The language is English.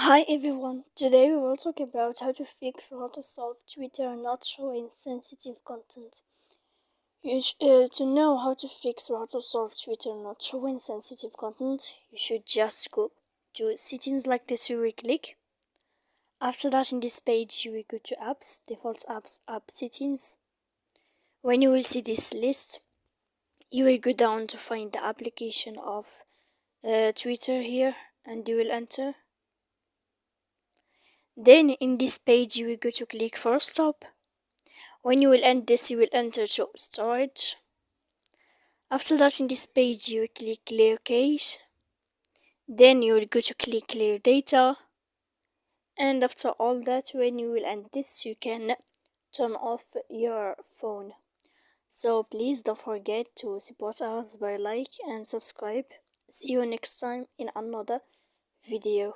Hi everyone, today we will talk about how to fix or how to solve Twitter not showing sensitive content. To know how to fix or how to solve Twitter not showing sensitive content, you should just go to settings like this. You will click. After that, in this page, you will go to apps, default apps, app settings. When you will see this list, you will go down to find the application of Twitter here, and you will enter. Then in this page you will go to click for stop. When you will end this, you will enter to storage. After that, in this page you will click clear cache. Then you will go to click clear data. And after all that, when you will end this, you can turn off your phone. So please don't forget to support us by like and subscribe. See you next time in another video.